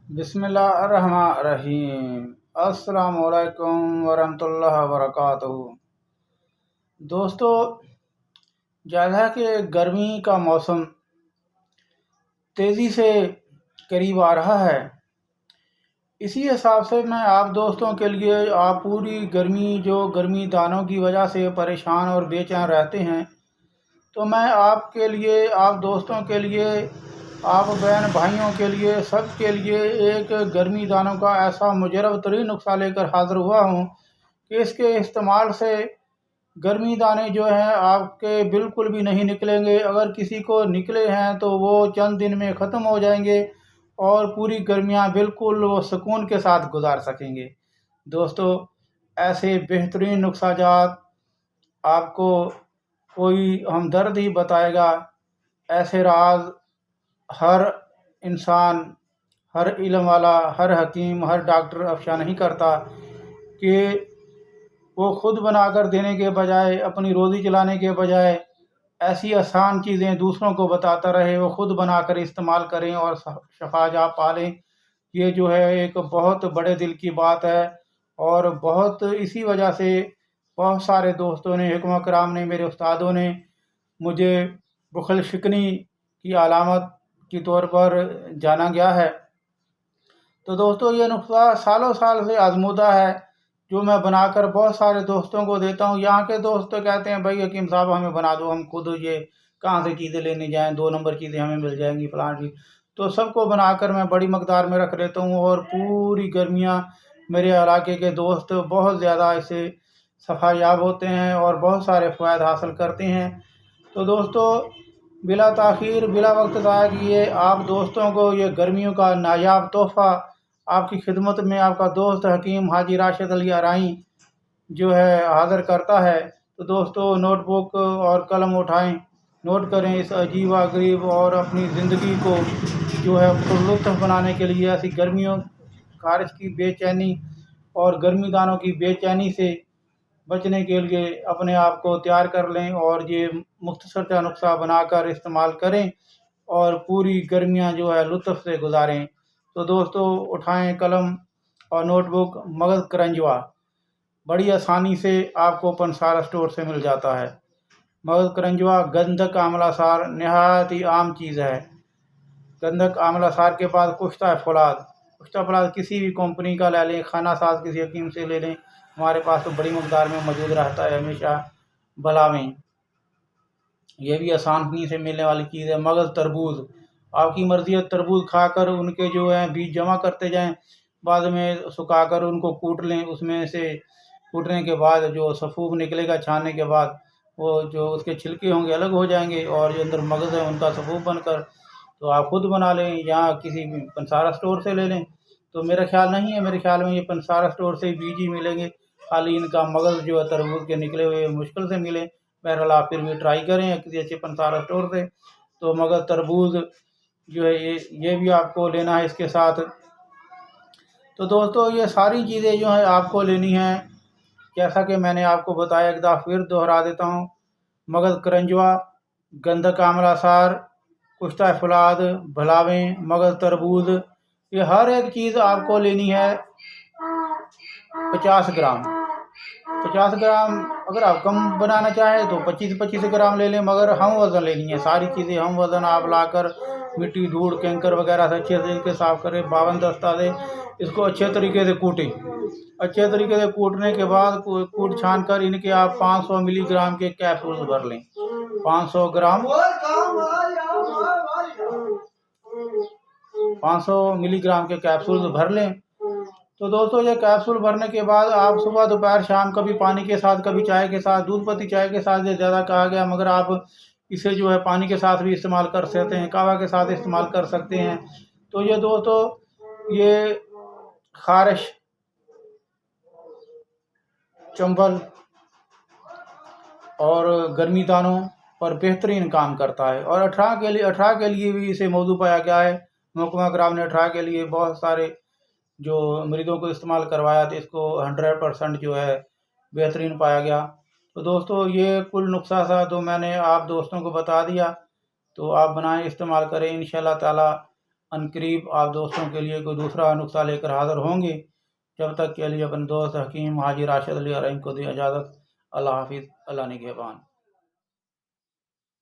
बिस्मिल्लाहिर्रहमानिर्रहीम। अस्सलाम वालेकुम वरहमतुल्लाहि वबरकातुहू। दोस्तों, ज़्यादा कि गर्मी का मौसम तेज़ी से करीब आ रहा है। इसी हिसाब से मैं आप दोस्तों के लिए आप पूरी गर्मी जो गर्मी दानों की वजह से परेशान और बेचैन रहते हैं, तो मैं आपके लिए, आप दोस्तों के लिए, आप बहन भाइयों के लिए, सब के लिए एक गर्मी दानों का ऐसा मुजरब तरीन नुस्खा लेकर हाज़िर हुआ हूँ कि इसके इस्तेमाल से गर्मी दाने जो हैं आपके बिल्कुल भी नहीं निकलेंगे। अगर किसी को निकले हैं तो वो चंद दिन में ख़त्म हो जाएंगे और पूरी गर्मियाँ बिल्कुल वो सुकून के साथ गुजार सकेंगे। दोस्तों, ऐसे बेहतरीन नुस्ख़ाजात आपको कोई हमदर्द ही बताएगा। ऐसे राज हर इंसान, हर इल्म वाला, हर हकीम, हर डॉक्टर अफ़शा नहीं करता कि वो खुद बनाकर देने के बजाय, अपनी रोज़ी चलाने के बजाय ऐसी आसान चीज़ें दूसरों को बताता रहे, वो खुद बनाकर इस्तेमाल करें और शफ़ाजहाँ पालें। ये जो है एक बहुत बड़े दिल की बात है और बहुत इसी वजह से बहुत सारे दोस्तों ने, हिकमा कराम ने, मेरे उस्तादों ने मुझे बुख़ल शिकनी की अलामत के तौर पर जाना गया है। तो दोस्तों, ये नुस्ख़ा सालों साल से आज़मूदा है, जो मैं बनाकर बहुत सारे दोस्तों को देता हूँ। यहाँ के दोस्त तो कहते हैं, भाई हकीम साहब हमें बना दो, हम खुद ये कहाँ से चीज़ें लेने जाएँ, 2 नंबर चीज़ें हमें मिल जाएँगी फलां जी। तो सबको बनाकर मैं बड़ी मकदार में रख लेता हूँ और पूरी गर्मियाँ मेरे इलाके के दोस्त बहुत ज़्यादा इससे सफ़ायाब होते हैं और बहुत सारे फ़वाइद हासिल करते हैं। तो दोस्तों, बिला ताख़ीर, बिला वक्त ज़ाया किए आप दोस्तों को ये गर्मियों का नायाब तोहफ़ा आपकी खिदमत में आपका दोस्त हकीम हाजी राशिद अली अराई जो है हाज़िर करता है। तो दोस्तों, नोटबुक और कलम उठाएं, नोट करें इस अजीब व गरीब और अपनी ज़िंदगी को जो है पुरलुत्फ़ बनाने के लिए ऐसी गर्मियों, ख़ारिश की बेचैनी और गर्मीदानों की बेचैनी से बचने के लिए अपने आप को तैयार कर लें और ये मुख्तसर सा नुस्ख़ा बनाकर इस्तेमाल करें और पूरी गर्मियाँ जो है लुत्फ़ से गुज़ारें। तो दोस्तों, उठाएँ कलम और नोटबुक। मगज़ करंजवा बड़ी आसानी से आपको पंसारा स्टोर से मिल जाता है। मगज़ करंजवा गंधक आंवला सार नहायत ही आम चीज़ है। गंधक आंवला सार के बाद कुश्ता फौलाद, कुश्ता फौलाद किसी भी कंपनी का ले लें, खाना साज किसी हकीम से ले लें, हमारे पास तो बड़ी मकदार में मौजूद रहता है हमेशा। भलावें, ये भी आसानी से मिलने वाली चीज़ है। मगज़ तरबूज, आपकी मर्ज़ी है, तरबूज खाकर उनके जो हैं बीज जमा करते जाएं, बाद में सुखाकर उनको कूट लें। उसमें से कूटने के बाद जो सफ़ूफ निकलेगा, छानने के बाद वो जो उसके छिलके होंगे अलग हो जाएंगे और जो अंदर मगज़ है उनका सफ़ूफ बनकर तो आप खुद बना लें या किसी भी पंसारा स्टोर से ले लें। तो मेरा ख़्याल नहीं है, मेरे ख़्याल में ये पंसारा स्टोर से ही बीज ही मिलेंगे, खाली इनका मगज़ जो है तरबूज के निकले हुए मुश्किल से मिले। बहरहाल आप फिर भी ट्राई करें किसी अच्छे पंसारा स्टोर से। तो मगज़ तरबूज जो है ये भी आपको लेना है इसके साथ। तो दोस्तों, ये सारी चीज़ें जो हैं आपको लेनी हैं, जैसा कि मैंने आपको बताया, एक दफ़ा फिर दोहरा देता हूँ। मगज़ करंजवा, गंधक आंवला सार, कुश्ता फौलाद, भलावें, मगज़ तरबूज, ये हर एक चीज़ आपको लेनी है 50 ग्राम। 50 ग्राम, अगर आप कम बनाना चाहें तो 25-25 ग्राम ले लें, मगर हम वज़न लेनी है सारी चीज़ें। हम वज़न आप लाकर मिट्टी, धूड़, कंकर वगैरह से अच्छे तरीके से साफ़ करें, 52 दस्ता से इसको अच्छे तरीके से कूटें। अच्छे तरीके से कूटने के बाद कूट छान कर इनके आप 500 मिलीग्राम के कैप्सूल्स भर लें। 500 ग्राम 500 मिलीग्राम के कैप्सूल भर लें। तो दोस्तों, ये कैप्सूल भरने के बाद आप सुबह, दोपहर, शाम कभी पानी के साथ, कभी चाय के साथ, दूध पत्ती चाय के साथ, ये ज़्यादा कहा गया, मगर आप इसे जो है पानी के साथ भी इस्तेमाल कर सकते हैं, कहवा के साथ इस्तेमाल कर सकते हैं। तो ये दोस्तों, ये ख़ारिश, चंबल और गर्मी दानों पर बेहतरीन काम करता है और अठरा के लिए भी इसे मौजू पाया गया है। महकमा कराम ने अठरा के लिए बहुत सारे जो मरीज़ों को इस्तेमाल करवाया तो इसको 100% जो है बेहतरीन पाया गया। तो दोस्तों, ये कुल नुस्ख़ा था तो मैंने आप दोस्तों को बता दिया, तो आप बनाएं, इस्तेमाल करें, इंशाअल्लाह ताला अनकरीब आप दोस्तों के लिए कोई दूसरा नुस्खा लेकर हाज़िर होंगे। जब तक के लिए अपने दोस्त हकीम हाजी राशिद अली अलैहि को दी इजाज़त। अल्लाह हाफ़िज़। अल्लाह निगहबान।